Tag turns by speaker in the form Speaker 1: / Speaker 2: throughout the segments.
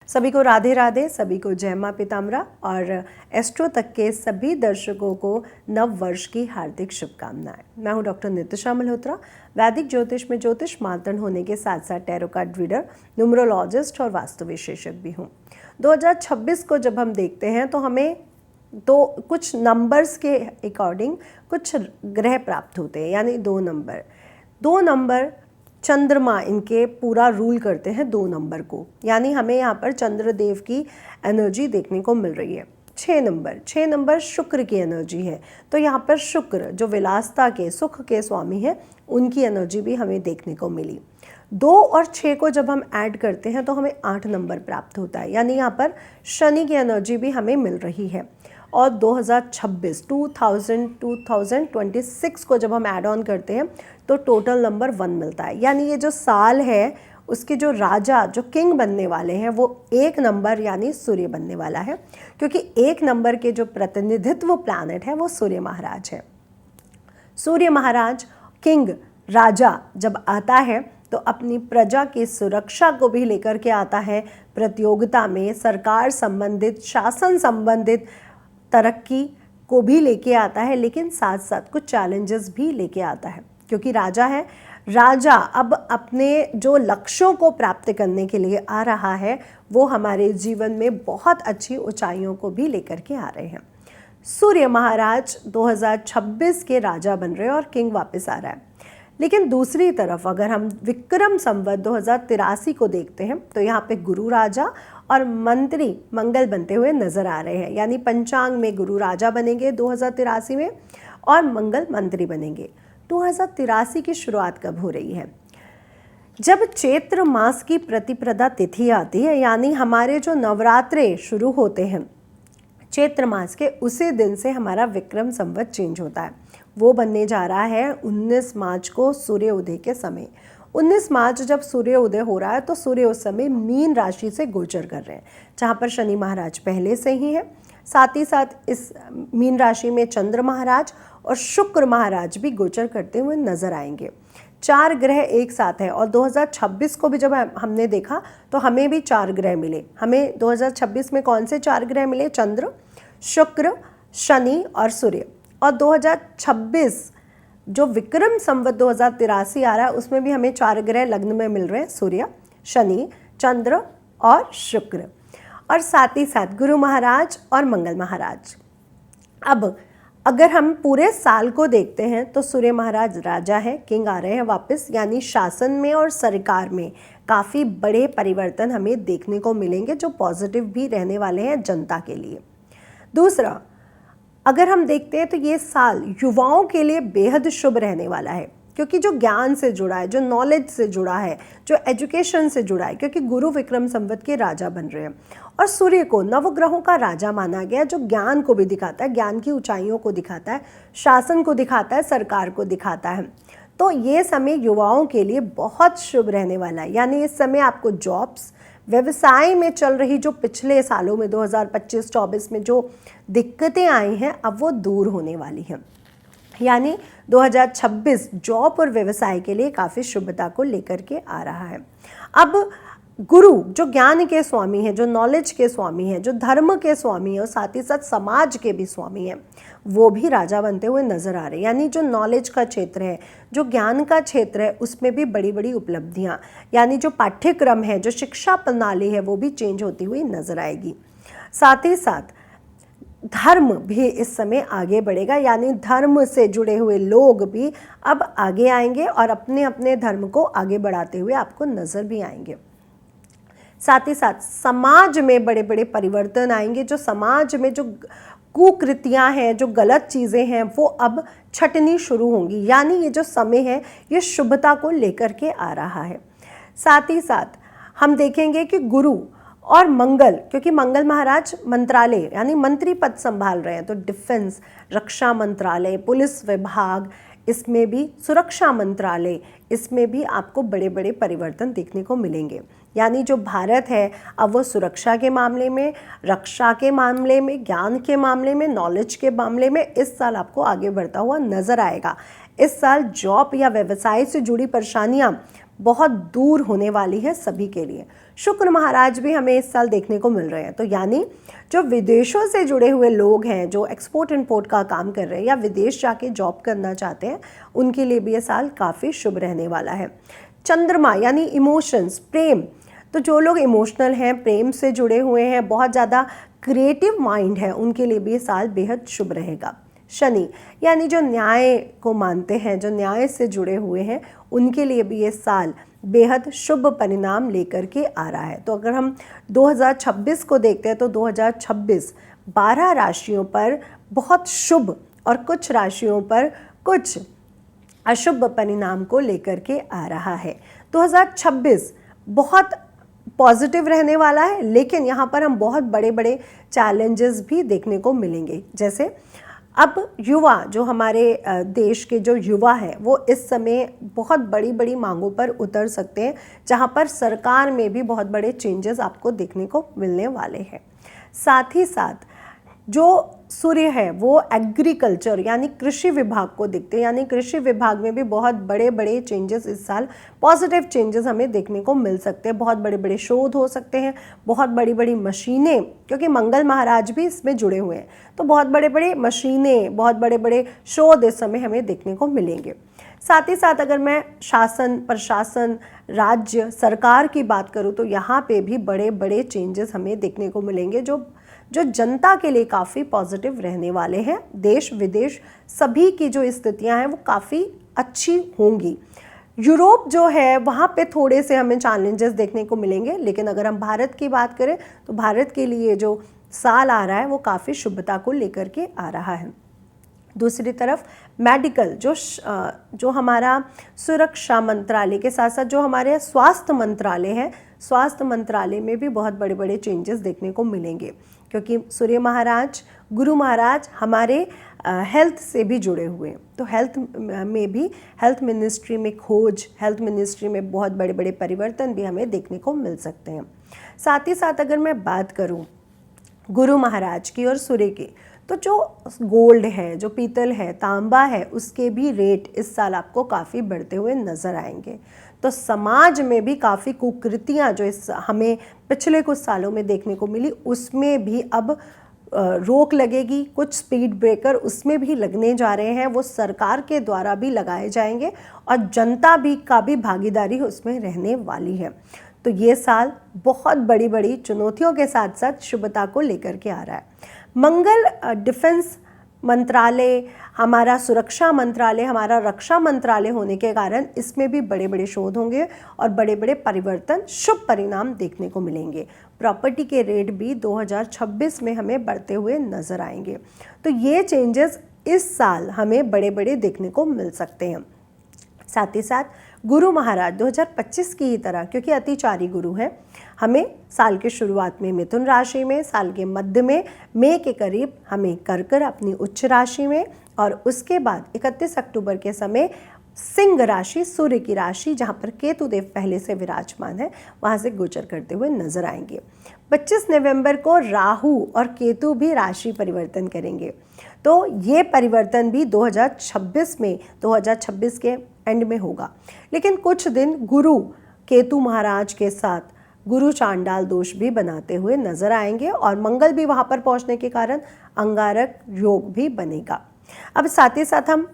Speaker 1: सभी को राधे राधे, सभी को जय मां पीताम्बरा और एस्ट्रो तक के सभी दर्शकों को नव वर्ष की हार्दिक शुभकामनाएं। मैं हूं डॉक्टर नितिशा मल्होत्रा, वैदिक ज्योतिष में ज्योतिष मार्तंड होने के साथ साथ टैरो कार्ड रीडर, न्यूमरोलॉजिस्ट और वास्तु विशेषज्ञ भी हूं। 2026 को जब हम देखते हैं तो हमें तो कुछ नंबर्स के अकॉर्डिंग कुछ ग्रह प्राप्त होते हैं, यानी दो नंबर चंद्रमा इनके पूरा रूल करते हैं 2 नंबर को, यानी हमें यहाँ पर चंद्रदेव की एनर्जी देखने को मिल रही है। 6 नंबर शुक्र की एनर्जी है, तो यहाँ पर शुक्र जो विलासता के सुख के स्वामी हैं उनकी एनर्जी भी हमें देखने को मिली। 2 और 6 को जब हम ऐड करते हैं तो हमें 8 नंबर प्राप्त होता है, यानी यहाँ पर शनि की एनर्जी भी हमें मिल रही है। और 2026 को जब हम ऐड ऑन करते हैं तो टोटल नंबर 1 मिलता है, यानी ये जो साल है उसके जो राजा जो किंग बनने वाले हैं वो 1 नंबर यानी सूर्य बनने वाला है, क्योंकि 1 नंबर के जो प्रतिनिधित्व प्लैनेट है वो सूर्य महाराज है। सूर्य महाराज किंग राजा जब आता है तो अपनी प्रजा की सुरक्षा को भी लेकर के आता है, प्रतियोगिता में सरकार संबंधित, शासन संबंधित तरक्की को भी लेके आता है, लेकिन साथ साथ कुछ चैलेंजेस भी लेके आता है, क्योंकि राजा है। राजा अब अपने जो लक्ष्यों को प्राप्त करने के लिए आ रहा है वो हमारे जीवन में बहुत अच्छी ऊंचाइयों को भी लेकर के आ रहे हैं। सूर्य महाराज 2026 के राजा बन रहे हैं और किंग वापस आ रहा है। लेकिन दूसरी तरफ अगर हम विक्रम संवत 2083 को देखते हैं तो यहाँ पे गुरु राजा और मंत्री मंगल बनते हुए नजर आ रहे हैं, यानी पंचांग में गुरु राजा बनेंगे 2083 में और मंगल मंत्री बनेंगे। 2083 की शुरुआत कब हो रही है? जब चैत्र मास की प्रतिपदा तिथि आती है, यानी हमारे जो नवरात्रे शुरू होते हैं चैत्र मास के, उसी दिन से हमारा विक्रम संवत चेंज होता है। वो बनने जा रहा है 19 मार्च को सूर्य उदय के समय। 19 मार्च जब सूर्य उदय हो रहा है तो सूर्य उस समय मीन राशि से गोचर कर रहे हैं, जहाँ पर शनि महाराज पहले से ही है। साथ ही साथ इस मीन राशि में चंद्र महाराज और शुक्र महाराज भी गोचर करते हुए नजर आएंगे। 4 ग्रह एक साथ है और 2026 को भी जब हमने देखा तो हमें भी 4 ग्रह मिले। हमें 2026 में कौन से 4 ग्रह मिले? चंद्र, शुक्र, शनि और सूर्य। और 2026 जो विक्रम संवत 2083 आ रहा है उसमें भी हमें 4 ग्रह लग्न में मिल रहे हैं, सूर्य, शनि, चंद्र और शुक्र, और साथ ही साथ गुरु महाराज और मंगल महाराज। अब अगर हम पूरे साल को देखते हैं तो सूर्य महाराज राजा है, किंग आ रहे हैं वापस, यानी शासन में और सरकार में काफ़ी बड़े परिवर्तन हमें देखने को मिलेंगे जो पॉजिटिव भी रहने वाले हैं जनता के लिए। दूसरा, अगर हम देखते हैं तो ये साल युवाओं के लिए बेहद शुभ रहने वाला है, क्योंकि जो ज्ञान से जुड़ा है, जो नॉलेज से जुड़ा है, जो एजुकेशन से जुड़ा है, क्योंकि गुरु विक्रम संवत के राजा बन रहे हैं और सूर्य को नवग्रहों का राजा माना गया, जो ज्ञान को भी दिखाता है, ज्ञान की ऊंचाइयों को दिखाता है, शासन को दिखाता है, सरकार को दिखाता है। तो ये समय युवाओं के लिए बहुत शुभ रहने वाला है, यानी इस समय आपको जॉब्स, व्यवसाय में चल रही जो पिछले सालों में 2025-24 में जो दिक्कतें आई हैं अब वो दूर होने वाली हैं, यानी 2026 जॉब और व्यवसाय के लिए काफ़ी शुभता को लेकर के आ रहा है। अब गुरु जो ज्ञान के स्वामी हैं, जो नॉलेज के स्वामी हैं, जो धर्म के स्वामी हैं और साथ ही साथ समाज के भी स्वामी हैं, वो भी राजा बनते हुए नजर आ रहे हैं, यानी जो नॉलेज का क्षेत्र है, जो ज्ञान का क्षेत्र है, उसमें भी बड़ी बड़ी उपलब्धियाँ, यानी जो पाठ्यक्रम है, जो शिक्षा प्रणाली है वो भी चेंज होती हुई नजर आएगी। साथ ही साथ धर्म भी इस समय आगे बढ़ेगा, यानी धर्म से जुड़े हुए लोग भी अब आगे आएंगे और अपने अपने धर्म को आगे बढ़ाते हुए आपको नजर भी आएंगे। साथ ही साथ समाज में बड़े बड़े परिवर्तन आएंगे, जो समाज में जो कुकृतियां हैं, जो गलत चीज़ें हैं वो अब छटनी शुरू होंगी, यानी ये जो समय है ये शुभता को लेकर के आ रहा है। साथ ही साथ हम देखेंगे कि गुरु और मंगल, क्योंकि मंगल महाराज मंत्रालय यानी मंत्री पद संभाल रहे हैं, तो डिफेंस, रक्षा मंत्रालय, पुलिस विभाग, इसमें भी सुरक्षा मंत्रालय, इसमें भी आपको बड़े बड़े परिवर्तन देखने को मिलेंगे। यानी जो भारत है अब वो सुरक्षा के मामले में, रक्षा के मामले में, ज्ञान के मामले में, नॉलेज के मामले में इस साल आपको आगे बढ़ता हुआ नजर आएगा। इस साल जॉब या व्यवसाय से जुड़ी परेशानियां बहुत दूर होने वाली है सभी के लिए। शुक्र महाराज भी हमें इस साल देखने को मिल रहे हैं। तो यानी जो विदेशों से जुड़े हुए लोग हैं, जो एक्सपोर्ट इंपोर्ट का काम कर रहे हैं या विदेश जाके जॉब करना चाहते हैं, उनके लिए भी ये साल काफ़ी शुभ रहने वाला है। चंद्रमा यानी इमोशंस, प्रेम, तो जो लोग इमोशनल हैं, प्रेम से जुड़े हुए हैं, बहुत ज़्यादा क्रिएटिव माइंड है, उनके लिए भी ये साल बेहद शुभ रहेगा। शनि यानी जो न्याय को मानते हैं, जो न्याय से जुड़े हुए हैं, उनके लिए भी ये साल बेहद शुभ परिणाम लेकर के आ रहा है। तो अगर हम 2026 को देखते हैं तो 2026 12 राशियों पर बहुत शुभ और कुछ राशियों पर कुछ अशुभ परिणाम को लेकर के आ रहा है। 2026 बहुत पॉजिटिव रहने वाला है, लेकिन यहाँ पर हम बहुत बड़े बड़े चैलेंजेस भी देखने को मिलेंगे। जैसे अब युवा, जो हमारे देश के जो युवा हैं, वो इस समय बहुत बड़ी बड़ी मांगों पर उतर सकते हैं, जहाँ पर सरकार में भी बहुत बड़े चेंजेस आपको देखने को मिलने वाले हैं। साथ ही साथ जो सूर्य है वो एग्रीकल्चर यानी कृषि विभाग को दिखते हैं, यानी कृषि विभाग में भी बहुत बड़े बड़े चेंजेस इस साल, पॉजिटिव चेंजेस हमें देखने को मिल सकते हैं। बहुत बड़े बड़े शोध हो सकते हैं, बहुत बड़ी बड़ी मशीनें, क्योंकि मंगल महाराज भी इसमें जुड़े हुए हैं, तो बहुत बड़े बड़े मशीनें, बहुत बड़े बड़े शोध इस समय हमें देखने को मिलेंगे। साथ ही साथ अगर मैं शासन, प्रशासन, राज्य सरकार की बात करूँ तो यहाँ पे भी बड़े बड़े चेंजेस हमें देखने को मिलेंगे, जो जनता के लिए काफ़ी पॉजिटिव रहने वाले हैं। देश विदेश सभी की जो स्थितियां हैं वो काफ़ी अच्छी होंगी। यूरोप जो है वहाँ पे थोड़े से हमें चैलेंजेस देखने को मिलेंगे, लेकिन अगर हम भारत की बात करें तो भारत के लिए जो साल आ रहा है वो काफ़ी शुभता को लेकर के आ रहा है। दूसरी तरफ मेडिकल, जो हमारा सुरक्षा मंत्रालय के साथ साथ जो हमारे स्वास्थ्य मंत्रालय है, स्वास्थ्य मंत्रालय में भी बहुत बड़े बड़े चेंजेस देखने को मिलेंगे, क्योंकि सूर्य महाराज, गुरु महाराज हमारे हेल्थ से भी जुड़े हुए हैं। तो हेल्थ में भी, हेल्थ मिनिस्ट्री में खोज, हेल्थ मिनिस्ट्री में बहुत बड़े बड़े परिवर्तन भी हमें देखने को मिल सकते हैं। साथ ही साथ अगर मैं बात करूं गुरु महाराज की और सूर्य की, तो जो गोल्ड है, जो पीतल है, तांबा है, उसके भी रेट इस साल आपको काफ़ी बढ़ते हुए नज़र आएंगे। तो समाज में भी काफ़ी कुकृतियाँ जो हमें पिछले कुछ सालों में देखने को मिली, उसमें भी अब रोक लगेगी। कुछ स्पीड ब्रेकर उसमें भी लगने जा रहे हैं, वो सरकार के द्वारा भी लगाए जाएंगे और जनता का भी भागीदारी उसमें रहने वाली है। तो ये साल बहुत बड़ी बड़ी चुनौतियों के साथ साथ शुभता को लेकर के आ रहा है। मंगल डिफेंस मंत्रालय, हमारा सुरक्षा मंत्रालय, हमारा रक्षा मंत्रालय होने के कारण इसमें भी बड़े बड़े शोध होंगे और बड़े बड़े परिवर्तन, शुभ परिणाम देखने को मिलेंगे। प्रॉपर्टी के रेट भी 2026 में हमें बढ़ते हुए नजर आएंगे। तो ये चेंजेस इस साल हमें बड़े बड़े देखने को मिल सकते हैं। साथ ही साथ गुरु महाराज 2025 की ही तरह, क्योंकि अतिचारी गुरु हैं, हमें साल के शुरुआत में मिथुन राशि में, साल के मध्य में मई के करीब हमें कर अपनी उच्च राशि में, और उसके बाद 31 अक्टूबर के समय सिंह राशि, सूर्य की राशि, जहाँ पर केतु देव पहले से विराजमान है, वहाँ से गोचर करते हुए नजर आएंगे। 25 नवंबर को राहु और केतु भी राशि परिवर्तन करेंगे। तो ये परिवर्तन भी 2026 के एंड में होगा। लेकिन कुछ दिन गुरु केतु महाराज के साथ गुरु चांडाल दोष भी बनाते हुए नजर आएंगे, और मंगल भी वहाँ पर पहुँचने के कारण अंगारक योग भी बनेगा। अब साथ ही साथ हम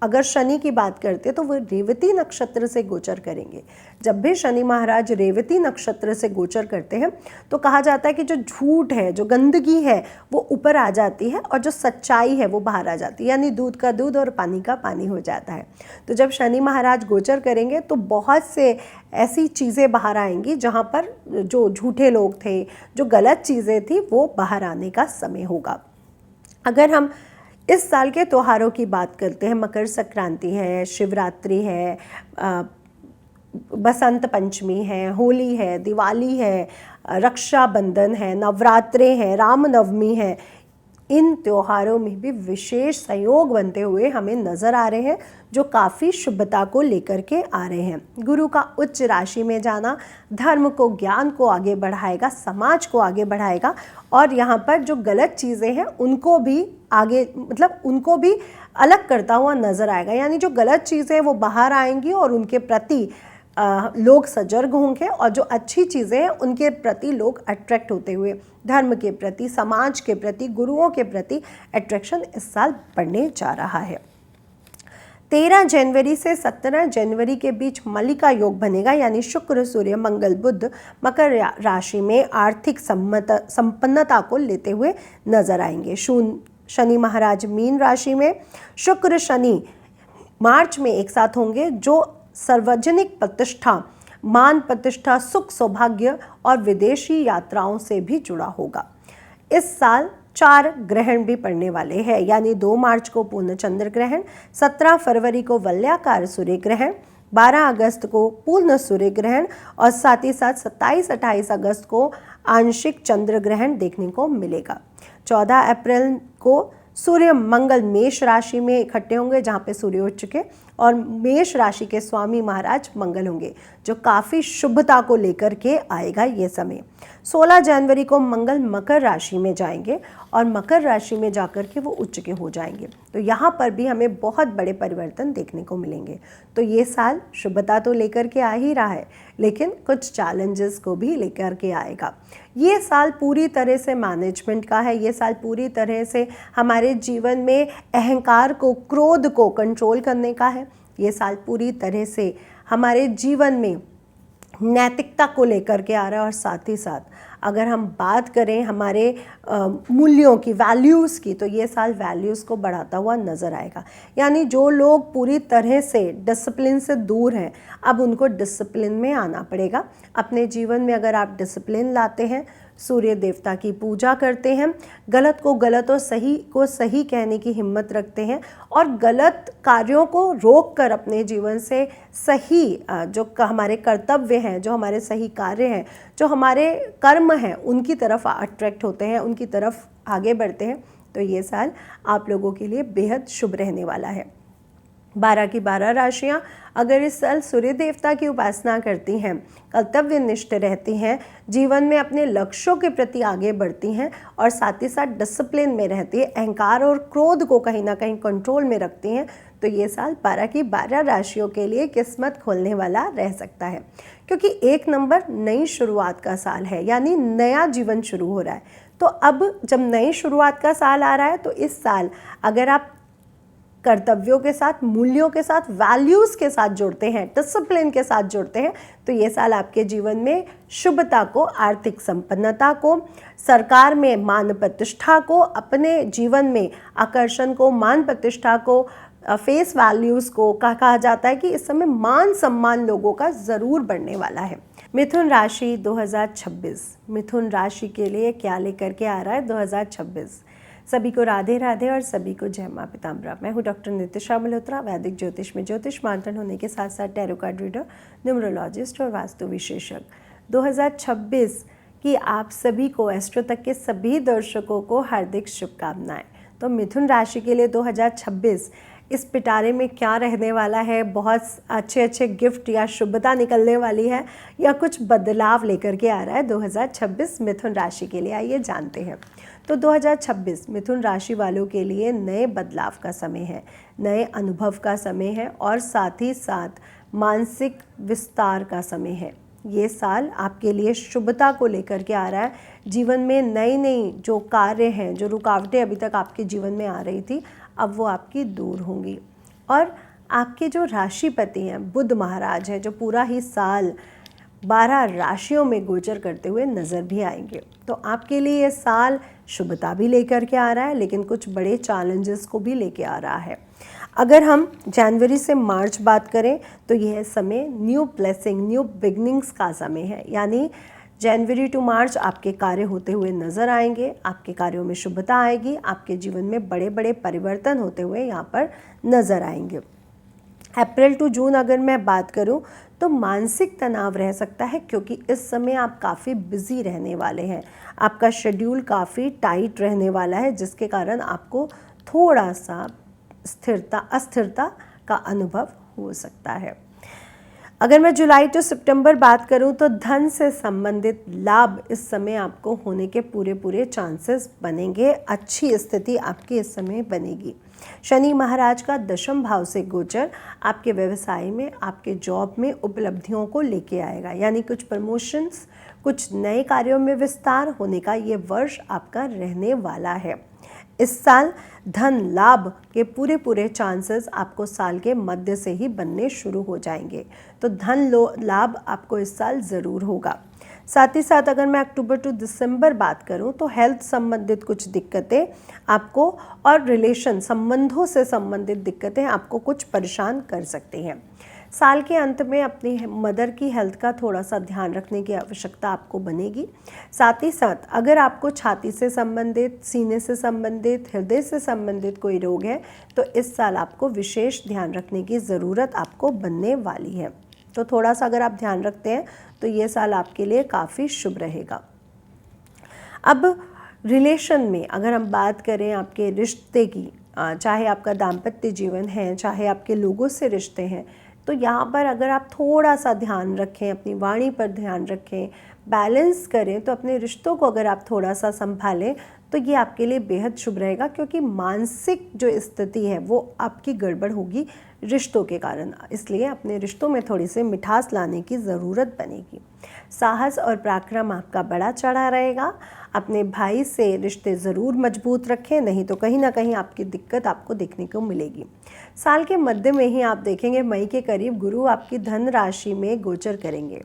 Speaker 1: अगर शनि की बात करते हैं तो वो रेवती नक्षत्र से गोचर करेंगे। जब भी शनि महाराज रेवती नक्षत्र से गोचर करते हैं तो कहा जाता है कि जो झूठ है, जो गंदगी है, वो ऊपर आ जाती है और जो सच्चाई है वो बाहर आ जाती है, यानी दूध का दूध और पानी का पानी हो जाता है। तो जब शनि महाराज गोचर करेंगे तो बहुत से ऐसी चीज़ें बाहर आएंगी जहाँ पर जो झूठे लोग थे, जो गलत चीज़ें थी, वो बाहर आने का समय होगा। अगर हम इस साल के त्योहारों की बात करते हैं, मकर संक्रांति है, शिवरात्रि है, बसंत पंचमी है, होली है, दिवाली है, रक्षाबंधन है, नवरात्रे हैं, रामनवमी है, इन त्योहारों में भी विशेष संयोग बनते हुए हमें नज़र आ रहे हैं, जो काफ़ी शुभता को लेकर के आ रहे हैं। गुरु का उच्च राशि में जाना धर्म को, ज्ञान को आगे बढ़ाएगा, समाज को आगे बढ़ाएगा, और यहाँ पर जो गलत चीज़ें हैं उनको भी आगे, मतलब उनको भी अलग करता हुआ नज़र आएगा। यानी जो गलत चीज़ें हैं वो बाहर आएंगी और उनके प्रति लोग सजग होंगे और जो अच्छी चीज़ें हैं उनके प्रति लोग अट्रैक्ट होते हुए धर्म के प्रति, समाज के प्रति, गुरुओं के प्रति अट्रैक्शन इस साल बढ़ने जा रहा है। 13 जनवरी से 17 जनवरी के बीच मलिका योग बनेगा, यानी शुक्र, सूर्य, मंगल, बुध मकर राशि में आर्थिक संपन्नता को लेते हुए नजर आएंगे। शनि महाराज मीन राशि में, शुक्र शनि मार्च में एक साथ होंगे, जो सार्वजनिक प्रतिष्ठा, मान प्रतिष्ठा, सुख, सौभाग्य और विदेशी यात्राओं से भी जुड़ा होगा। इस साल 4 ग्रहण भी पड़ने वाले हैं, यानी 2 मार्च को पूर्ण चंद्र ग्रहण, 17 फरवरी को वलयाकार सूर्य ग्रहण, 12 अगस्त को पूर्ण सूर्य ग्रहण और साथ ही साथ 27-28 अगस्त को आंशिक चंद्र ग्रहण देखने को मिलेगा। 14 अप्रैल को सूर्य मंगल मेष राशि में इकट्ठे होंगे, जहाँ पे सूर्य उच्च चुके, और मेष राशि के स्वामी महाराज मंगल होंगे, जो काफ़ी शुभता को लेकर के आएगा ये समय। 16 जनवरी को मंगल मकर राशि में जाएंगे और मकर राशि में जाकर के वो उच्च के हो जाएंगे, तो यहाँ पर भी हमें बहुत बड़े परिवर्तन देखने को मिलेंगे। तो ये साल शुभता तो लेकर के आ ही रहा है, लेकिन कुछ चैलेंजेस को भी लेकर के आएगा। ये साल पूरी तरह से मैनेजमेंट का है, ये साल पूरी तरह से हमारे जीवन में अहंकार को, क्रोध को कंट्रोल करने का है। ये साल पूरी तरह से हमारे जीवन में नैतिकता को लेकर के आ रहा है, और साथ ही साथ अगर हम बात करें हमारे मूल्यों की, वैल्यूज़ की, तो ये साल वैल्यूज़ को बढ़ाता हुआ नज़र आएगा। यानी जो लोग पूरी तरह से डिसिप्लिन से दूर हैं, अब उनको डिसिप्लिन में आना पड़ेगा। अपने जीवन में अगर आप डिसिप्लिन लाते हैं, सूर्य देवता की पूजा करते हैं, गलत को गलत और सही को सही कहने की हिम्मत रखते हैं, और गलत कार्यों को रोक कर अपने जीवन से सही जो हमारे कर्तव्य हैं, जो हमारे सही कार्य हैं, जो हमारे कर्म हैं, उनकी तरफ अट्रैक्ट होते हैं, उनकी तरफ आगे बढ़ते हैं, तो ये साल आप लोगों के लिए बेहद शुभ रहने वाला है। 12 की 12 राशियाँ अगर इस साल सूर्य देवता की उपासना करती हैं, कर्तव्यनिष्ठ रहती हैं, जीवन में अपने लक्ष्यों के प्रति आगे बढ़ती हैं और साथ ही साथ डिसिप्लिन में रहती है, अहंकार और क्रोध को कहीं ना कहीं कंट्रोल में रखती हैं, तो ये साल 12 की 12 राशियों के लिए किस्मत खोलने वाला रह सकता है। क्योंकि 1 नंबर नई शुरुआत का साल है, यानी नया जीवन शुरू हो रहा है। तो अब जब नई शुरुआत का साल आ रहा है, तो इस साल अगर आप कर्तव्यों के साथ, मूल्यों के साथ, वैल्यूज़ के साथ जुड़ते हैं, डिसिप्लिन के साथ जुड़ते हैं, तो ये साल आपके जीवन में शुभता को, आर्थिक संपन्नता को, सरकार में मान प्रतिष्ठा को, अपने जीवन में आकर्षण को, मान प्रतिष्ठा को, फेस वैल्यूज़ को कहा जाता है कि इस समय मान सम्मान लोगों का ज़रूर बढ़ने वाला है। मिथुन राशि 2026, मिथुन राशि के लिए क्या लेकर के आ रहा है 2026? सभी को राधे राधे और सभी को जय मां पिताम्बरा। मैं हूँ डॉक्टर नितिशा मल्होत्रा, वैदिक ज्योतिष में ज्योतिष मंथन होने के साथ साथ टैरो कार्ड रीडर, न्यूमरोलॉजिस्ट और वास्तु विशेषज्ञ। 2026 की आप सभी को, एस्ट्रो तक के सभी दर्शकों को हार्दिक शुभकामनाएं। तो मिथुन राशि के लिए 2026 इस पिटारे में क्या रहने वाला है, बहुत अच्छे अच्छे गिफ्ट या शुभता निकलने वाली है, या कुछ बदलाव लेकर के आ रहा है 2026 मिथुन राशि के लिए, आइए जानते हैं। तो 2026 मिथुन राशि वालों के लिए नए बदलाव का समय है, नए अनुभव का समय है, और साथ ही साथ मानसिक विस्तार का समय है। ये साल आपके लिए शुभता को लेकर के आ रहा है। जीवन में नई नई जो कार्य हैं, जो रुकावटें अभी तक आपके जीवन में आ रही थी, अब वो आपकी दूर होंगी। और आपके जो राशिपति हैं बुध महाराज हैं, जो पूरा ही साल 12 राशियों में गोचर करते हुए नज़र भी आएंगे। तो आपके लिए ये साल शुभता भी लेकर के आ रहा है, लेकिन कुछ बड़े चैलेंजेस को भी लेके आ रहा है। अगर हम जनवरी से मार्च बात करें, तो यह समय न्यू ब्लेसिंग, न्यू बिगनिंग्स का समय है। यानी जनवरी टू मार्च आपके कार्य होते हुए नज़र आएंगे, आपके कार्यों में शुभता आएगी, आपके जीवन में बड़े बड़े परिवर्तन होते हुए यहाँ पर नज़र आएंगे। अप्रैल टू जून अगर मैं बात करूं, तो मानसिक तनाव रह सकता है, क्योंकि इस समय आप काफ़ी बिजी रहने वाले हैं, आपका शेड्यूल काफ़ी टाइट रहने वाला है, जिसके कारण आपको थोड़ा सा अस्थिरता का अनुभव हो सकता है। अगर मैं जुलाई टू सितंबर बात करूं तो धन से संबंधित लाभ इस समय आपको होने के पूरे चांसेस बनेंगे। अच्छी स्थिति आपकी इस समय बनेगी। शनि महाराज का दशम भाव से गोचर आपके व्यवसाय में, आपके जॉब में उपलब्धियों को लेके आएगा, यानी कुछ प्रमोशंस, कुछ नए कार्यों में विस्तार होने का ये वर्ष आपका रहने वाला है। इस साल धन लाभ के पूरे चांसेस आपको साल के मध्य से ही बनने शुरू हो जाएंगे। तो धन लाभ आपको इस साल ज़रूर होगा। साथ ही साथ अगर मैं अक्टूबर टू दिसंबर बात करूं तो हेल्थ संबंधित कुछ दिक्कतें आपको और रिलेशन संबंधों से संबंधित दिक्कतें आपको कुछ परेशान कर सकती हैं। साल के अंत में अपनी मदर की हेल्थ का थोड़ा सा ध्यान रखने की आवश्यकता आपको बनेगी। साथ ही साथ अगर आपको छाती से संबंधित, सीने से संबंधित, हृदय से संबंधित कोई रोग है तो इस साल आपको विशेष ध्यान रखने की ज़रूरत आपको बनने वाली है। तो थोड़ा सा अगर आप ध्यान रखते हैं तो ये साल आपके लिए काफ़ी शुभ रहेगा। अब रिलेशन में अगर हम बात करें आपके रिश्ते की, चाहे आपका दाम्पत्य जीवन है, चाहे आपके लोगों से रिश्ते हैं, तो यहाँ पर अगर आप थोड़ा सा ध्यान रखें, अपनी वाणी पर ध्यान रखें, बैलेंस करें, तो अपने रिश्तों को अगर आप थोड़ा सा संभालें तो ये आपके लिए बेहद शुभ रहेगा। क्योंकि मानसिक जो स्थिति है वो आपकी गड़बड़ होगी रिश्तों के कारण, इसलिए अपने रिश्तों में थोड़ी सी मिठास लाने की ज़रूरत बनेगी। साहस और पराक्रम आपका बड़ा चढ़ा रहेगा। अपने भाई से रिश्ते ज़रूर मजबूत रखें, नहीं तो कहीं ना कहीं आपकी दिक्कत आपको देखने को मिलेगी। साल के मध्य में ही आप देखेंगे मई के करीब गुरु आपकी धन राशि में गोचर करेंगे,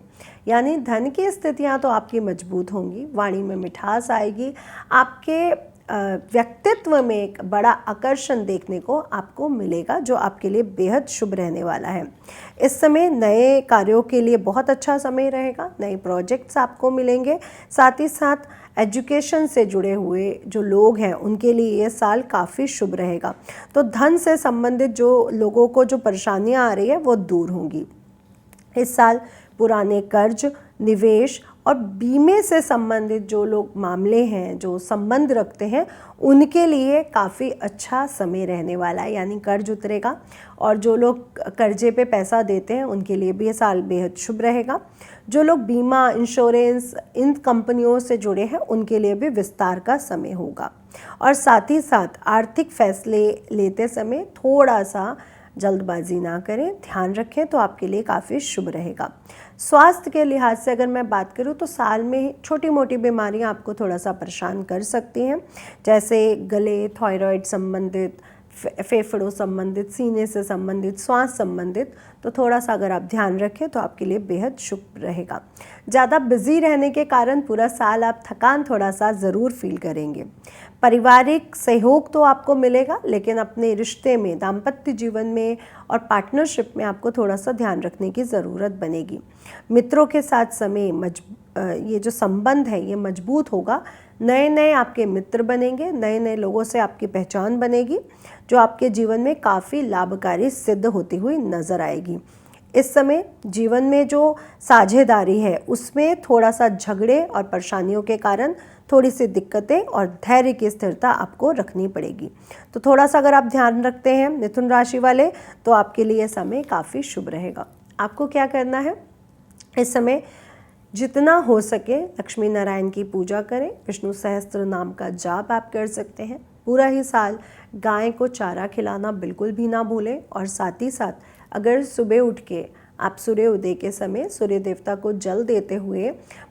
Speaker 1: यानी धन की स्थितियां तो आपकी मजबूत होंगी, वाणी में मिठास आएगी, आपके व्यक्तित्व में एक बड़ा आकर्षण देखने को आपको मिलेगा जो आपके लिए बेहद शुभ रहने वाला है। इस समय नए कार्यों के लिए बहुत अच्छा समय रहेगा, नए प्रोजेक्ट्स आपको मिलेंगे। साथ ही साथ एजुकेशन से जुड़े हुए जो लोग हैं उनके लिए ये साल काफ़ी शुभ रहेगा। तो धन से संबंधित जो लोगों को जो परेशानियां आ रही है वो दूर होंगी। इस साल पुराने कर्ज, निवेश और बीमे से संबंधित जो लोग मामले हैं, जो संबंध रखते हैं, उनके लिए काफ़ी अच्छा समय रहने वाला है, यानी कर्ज उतरेगा। और जो लोग कर्जे पे पैसा देते हैं उनके लिए भी ये साल बेहद शुभ रहेगा। जो लोग बीमा, इंश्योरेंस, इन कंपनियों से जुड़े हैं उनके लिए भी विस्तार का समय होगा। और साथ ही साथ आर्थिक फैसले लेते समय थोड़ा सा जल्दबाजी ना करें, ध्यान रखें, तो आपके लिए काफ़ी शुभ रहेगा। स्वास्थ्य के लिहाज से अगर मैं बात करूं तो साल में छोटी मोटी बीमारियां आपको थोड़ा सा परेशान कर सकती हैं, जैसे गले, थायराइड संबंधित, फेफड़ों संबंधित, सीने से संबंधित, श्वास संबंधित, तो थोड़ा सा अगर आप ध्यान रखें तो आपके लिए बेहद शुभ रहेगा। ज़्यादा बिजी रहने के कारण पूरा साल आप थकान थोड़ा सा ज़रूर फील करेंगे। पारिवारिक सहयोग तो आपको मिलेगा, लेकिन अपने रिश्ते में, दाम्पत्य जीवन में और पार्टनरशिप में आपको थोड़ा सा ध्यान रखने की ज़रूरत बनेगी। मित्रों के साथ समय ये जो संबंध है ये मजबूत होगा। नए आपके मित्र बनेंगे, नए लोगों से आपकी पहचान बनेगी जो आपके जीवन में काफ़ी लाभकारी सिद्ध होती हुई नज़र आएगी। इस समय जीवन में जो साझेदारी है उसमें थोड़ा सा झगड़े और परेशानियों के कारण थोड़ी सी दिक्कतें और धैर्य की स्थिरता आपको रखनी पड़ेगी। तो थोड़ा सा अगर आप ध्यान रखते हैं मिथुन राशि वाले, तो आपके लिए समय काफ़ी शुभ रहेगा। आपको क्या करना है, इस समय जितना हो सके लक्ष्मी नारायण की पूजा करें, विष्णु सहस्त्र नाम का जाप आप कर सकते हैं। पूरा ही साल गाय को चारा खिलाना बिल्कुल भी ना भूलें। और साथ ही साथ अगर सुबह उठ के आप सूर्य उदय के समय सूर्य देवता को जल देते हुए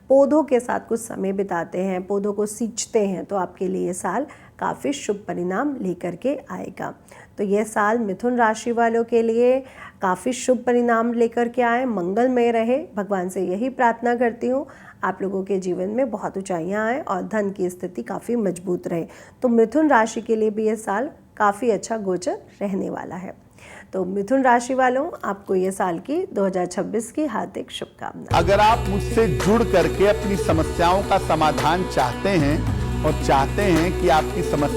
Speaker 1: पौधों के साथ कुछ समय बिताते हैं, पौधों को सींचते हैं, तो आपके लिए ये साल काफ़ी शुभ परिणाम लेकर के आएगा। तो ये साल मिथुन राशि वालों के लिए काफ़ी शुभ परिणाम लेकर के आए, मंगलमय रहे। भगवान से यही प्रार्थना करती हूँ आप लोगों के जीवन में बहुत ऊंचाइयाँ आए और धन की स्थिति काफ़ी मजबूत रहे। तो मिथुन राशि के लिए भी ये साल काफ़ी अच्छा गोचर रहने वाला है। तो मिथुन राशि वालों, आपको ये साल की 2026 की हार्दिक शुभकामनाएं।
Speaker 2: अगर आप मुझसे जुड़ करके अपनी समस्याओं का समाधान चाहते हैं और चाहते हैं कि आपकी समस्या